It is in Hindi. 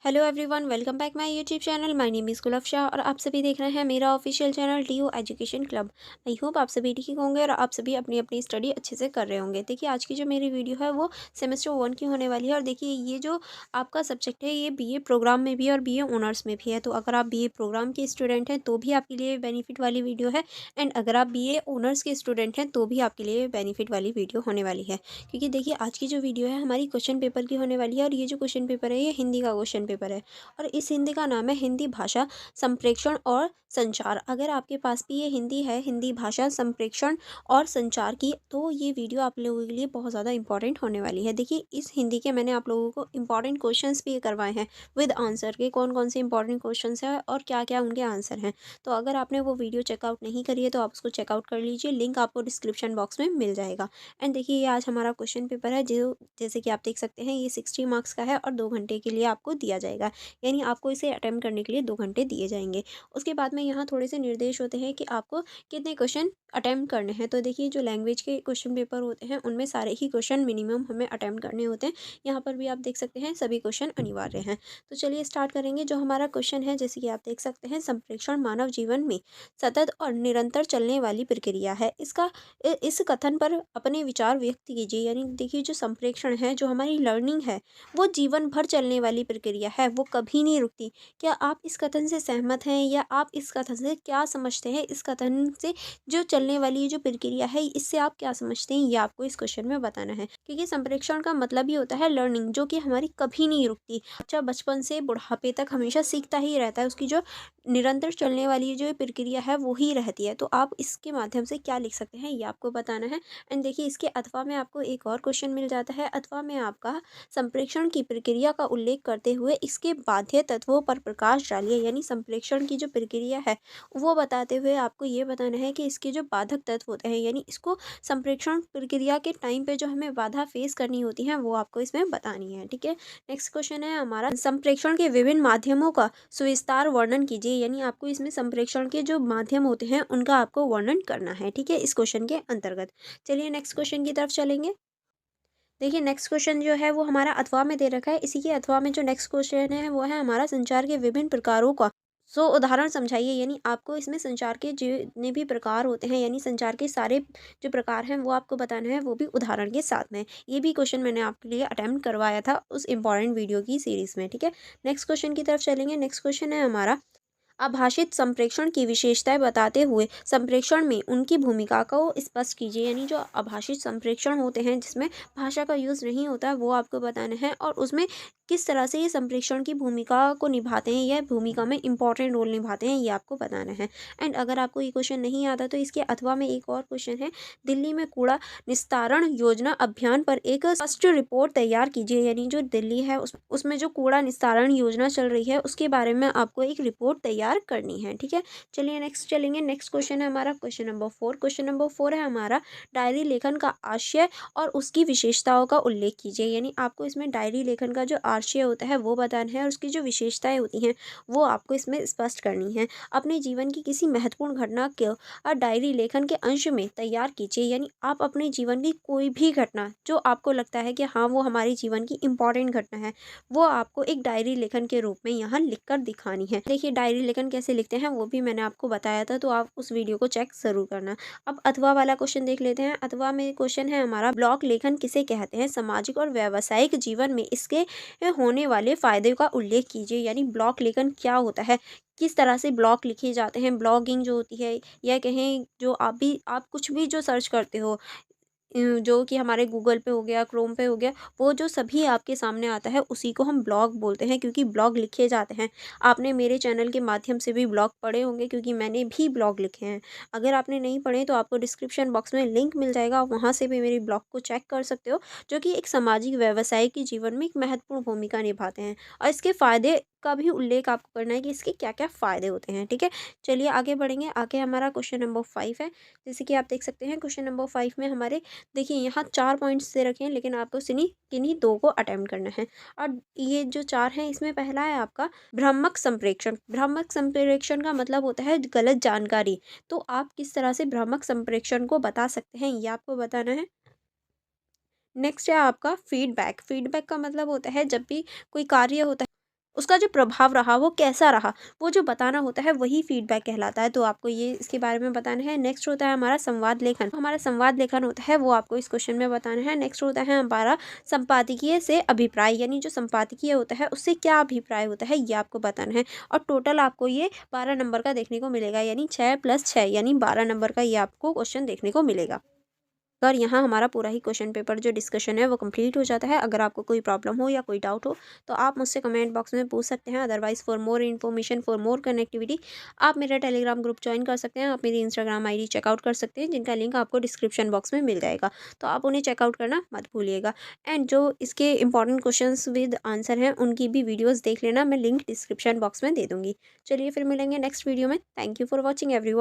Hello everyone, welcome back my YouTube channel. My name is Gulab Shah और आप सभी देख रहे हैं मेरा official channel TU education club. I hope आप सभी ठीक होंगे और आप सभी अपनी अपनी स्टडी अच्छे से कर रहे होंगे। देखिए, आज की जो मेरी वीडियो है वो सेमेस्टर 1 की होने वाली है। और देखिए, ये जो आपका सब्जेक्ट है ये बीए प्रोग्राम में भी है और बीए ऑनर्स में भी है। तो अगर आप बीए प्रोग्राम के स्टूडेंट हैं तो भी आपके लिए बेनिफिट वाली वीडियो है, एंड अगर आप बीए ऑनर्स के स्टूडेंट हैं तो भी आपके लिए बेनिफिट वाली वीडियो होने वाली है। क्योंकि देखिए, आज की जो वीडियो है हमारी क्वेश्चन पेपर की होने वाली है, और ये जो क्वेश्चन पेपर है ये हिंदी का क्वेश्चन पेपर है। और इस हिंदी का नाम है हिंदी भाषा संप्रेषण और संचार। अगर आपके पास भी ये हिंदी है, हिंदी भाषा संप्रेषण और संचार की, तो ये वीडियो आप लोगों के लिए बहुत ज़्यादा इंपॉर्टेंट होने वाली है। देखिए, इस हिंदी के मैंने आप लोगों को इंपॉर्टेंट क्वेश्चंस भी करवाए हैं विद आंसर के, कौन कौन से इंपॉर्टेंट क्वेश्चंस हैं और क्या क्या उनके आंसर हैं। तो अगर आपने वो वीडियो चेकआउट नहीं करी है तो आप उसको चेकआउट कर लीजिए, लिंक आपको डिस्क्रिप्शन बॉक्स में मिल जाएगा। एंड देखिए, ये आज हमारा क्वेश्चन पेपर है जो जैसे कि आप देख सकते हैं ये 60 मार्क्स का है और 2 घंटे के लिए आपको दिया जाएगा। यानी आपको इसे अटेम्प्ट करने के लिए 2 घंटे दिए जाएंगे। उसके बाद में यहाँ थोड़े से निर्देश होते हैं कि आपको कितने क्वेश्चन अटेम्प्ट करने हैं। तो देखिए, जो लैंग्वेज के क्वेश्चन पेपर होते हैं उनमें सारे ही क्वेश्चन मिनिमम हमें अटेम्प्ट करने होते हैं। यहाँ पर भी आप देख सकते हैं सभी क्वेश्चन अनिवार्य हैं। तो चलिए स्टार्ट करेंगे। जो हमारा क्वेश्चन है, जैसे कि आप देख सकते हैं, संप्रेषण मानव जीवन में सतत और निरंतर चलने वाली प्रक्रिया है। इस कथन पर अपने विचार व्यक्त कीजिए। यानी देखिए, जो संप्रेषण है, जो हमारी लर्निंग है, वो जीवन भर चलने वाली प्रक्रिया है, वो कभी नहीं रुकती। क्या आप इस कथन से सहमत हैं, या आप इस कथन से क्या समझते हैं? इस कथन से जो चलने वाली ये जो प्रक्रिया है, इससे आप क्या समझते हैं, ये आपको इस क्वेश्चन में बताना है। क्योंकि संप्रेषण का मतलब ही होता है लर्निंग, जो कि हमारी कभी नहीं रुकती। बच्चा बचपन से बुढ़ापे तक हमेशा सीखता ही रहता है, उसकी जो निरंतर चलने वाली जो प्रक्रिया है वो ही रहती है। तो आप इसके माध्यम से क्या लिख सकते हैं, ये आपको बताना है। एंड देखिए, इसके अथवा में आपको एक और क्वेश्चन मिल जाता है। अथवा में आपका संप्रेषण की प्रक्रिया का उल्लेख करते हुए इसके बाध्य तत्वों पर प्रकाश डालिए। यानी संप्रेषण की जो प्रक्रिया है वो बताते हुए आपको ये बताना है कि इसके जो बाधक तत्व होते हैं, यानी इसको संप्रेषण प्रक्रिया के टाइम पे जो हमें बाधा फेस करनी होती है वो आपको इसमें बतानी है। ठीक है, नेक्स्ट क्वेश्चन है हमारा, संप्रेषण के विभिन्न माध्यमों का सुविस्तार वर्णन कीजिए। यानी आपको इसमें संप्रेषण के जो माध्यम होते हैं उनका आपको वर्णन करना है। ठीक है, इस क्वेश्चन के अंतर्गत। चलिए नेक्स्ट क्वेश्चन की तरफ चलेंगे। देखिए, नेक्स्ट क्वेश्चन जो है वो हमारा अथवा में दे रखा है। इसी के अथवा में जो नेक्स्ट क्वेश्चन है वो है हमारा, संचार के विभिन्न प्रकारों का सो उदाहरण समझाइए। यानी आपको इसमें संचार के जितने भी प्रकार होते हैं, यानी संचार के सारे जो प्रकार हैं वो आपको बताना है, वो भी उदाहरण के साथ में। ये भी क्वेश्चन मैंने आपके लिए अटेम्प्ट करवाया था उस इंपॉर्टेंट वीडियो की सीरीज में। ठीक है, नेक्स्ट क्वेश्चन की तरफ चलेंगे। नेक्स्ट क्वेश्चन है हमारा, अभाषित संप्रेषण की विशेषताएं बताते हुए संप्रेषण में उनकी भूमिका को स्पष्ट कीजिए। यानी जो अभाषित संप्रेषण होते हैं जिसमें भाषा का यूज़ नहीं होता है वो आपको बताना है, और उसमें किस तरह से ये संप्रेषण की भूमिका को निभाते हैं, यह भूमिका में इंपॉर्टेंट रोल निभाते हैं, ये आपको बताना है। एंड अगर आपको ये क्वेश्चन नहीं आता तो इसके अथवा में एक और क्वेश्चन है, दिल्ली में कूड़ा निस्तारण योजना अभियान पर एक स्पष्ट रिपोर्ट तैयार कीजिए। यानी जो दिल्ली है उसमें जो कूड़ा निस्तारण योजना चल रही है उसके बारे में आपको एक रिपोर्ट तैयार करनी है। ठीक है, चलिए नेक्स्ट चलेंगे। नेक्स्ट क्वेश्चन है हमारा क्वेश्चन नंबर 4। क्वेश्चन नंबर 4 है हमारा, डायरी लेखन का आशय और उसकी विशेषताओं का उल्लेख कीजिए। यानी आपको इसमें डायरी लेखन का जो आशय होता है वो बताना है, और उसकी जो विशेषताएं होती हैं वो आपको इसमें स्पष्ट करनी है। अपने जीवन की किसी महत्वपूर्ण घटना को डायरी लेखन के अंश में तैयार कीजिए। यानी आप अपने जीवन की कोई भी घटना जो आपको लगता है कि हाँ वो हमारे जीवन की इंपॉर्टेंट घटना है, वो आपको एक डायरी लेखन के रूप में यहाँ लिखकर दिखानी है। देखिए, डायरी लेखन कैसे लिखते हैं वो भी मैंने आपको बताया था, तो आप उस वीडियो को चेक जरूर करना। अब अथवा वाला क्वेश्चन देख लेते हैं। अथवा में क्वेश्चन है हमारा, ब्लॉग लेखन किसे कहते हैं? सामाजिक और व्यावसायिक जीवन में इसके होने वाले फायदे का उल्लेख कीजिए। यानी ब्लॉग लेखन क्या होता है, किस तरह से ब्लॉग लिखे जाते हैं, ब्लॉगिंग जो होती है, या कहें जो आप कुछ भी जो सर्च करते हो, जो कि हमारे गूगल पे हो गया, क्रोम पे हो गया, वो जो सभी आपके सामने आता है उसी को हम ब्लॉग बोलते हैं, क्योंकि ब्लॉग लिखे जाते हैं। आपने मेरे चैनल के माध्यम से भी ब्लॉग पढ़े होंगे, क्योंकि मैंने भी ब्लॉग लिखे हैं। अगर आपने नहीं पढ़े तो आपको डिस्क्रिप्शन बॉक्स में लिंक मिल जाएगा, आप वहाँ से भी मेरी ब्लॉग को चेक कर सकते हो, जो कि एक सामाजिक व्यवसाय के जीवन में एक महत्वपूर्ण भूमिका निभाते हैं। और इसके फ़ायदे का भी उल्लेख आपको करना है कि इसके क्या क्या फ़ायदे होते हैं। ठीक है, चलिए आगे बढ़ेंगे। आगे हमारा क्वेश्चन नंबर 5 है। जैसे कि आप देख सकते हैं, क्वेश्चन नंबर 5 में हमारे, देखिए यहाँ 4 पॉइंट्स दे रखे हैं, लेकिन आपको किन्हीं 2 को अटेम्प्ट करना है। और ये जो 4 हैं इसमें पहला है आपका भ्रामक संप्रेषण। भ्रामक संप्रेषण का मतलब होता है गलत जानकारी। तो आप किस तरह से भ्रामक संप्रेषण को बता सकते हैं, ये आपको बताना है। नेक्स्ट है आपका फीडबैक। फीडबैक का मतलब होता है जब भी कोई कार्य होता है उसका जो प्रभाव रहा वो कैसा रहा, वो जो बताना होता है वही फीडबैक कहलाता है। तो आपको ये इसके बारे में बताना है। नेक्स्ट होता है हमारा संवाद लेखन। हमारा संवाद लेखन होता है वो आपको इस क्वेश्चन में बताना है। नेक्स्ट होता है हमारा संपादकीय से अभिप्राय, यानी जो संपादकीय होता है उससे क्या अभिप्राय होता है ये आपको बताना है। और टोटल आपको ये 12 नंबर का देखने को मिलेगा, यानी 6+6 यानी 12 नंबर का ये आपको क्वेश्चन देखने को मिलेगा। और यहाँ हमारा पूरा ही क्वेश्चन पेपर जो डिस्कशन है वो कंप्लीट हो जाता है। अगर आपको कोई प्रॉब्लम हो या कोई डाउट हो तो आप मुझसे कमेंट बॉक्स में पूछ सकते हैं। Otherwise for more information, for more connectivity, आप मेरा टेलीग्राम ग्रुप ज्वाइन कर सकते हैं। आप मेरी इंस्टाग्राम आईडी चेकआउट कर सकते हैं, जिनका लिंक आपको डिस्क्रिप्शन बॉक्स में मिल जाएगा। तो आप उन्हें चेकआउट करना मत भूलिएगा। एंड जो इसके इंपॉर्टेंट क्वेश्चन विद आंसर हैं उनकी भी वीडियोज़ देख लेना, मैं लिंक डिस्क्रिप्शन बॉक्स में दे दूँगी। चलिए फिर मिलेंगे नेक्स्ट वीडियो में। Thank you for watching every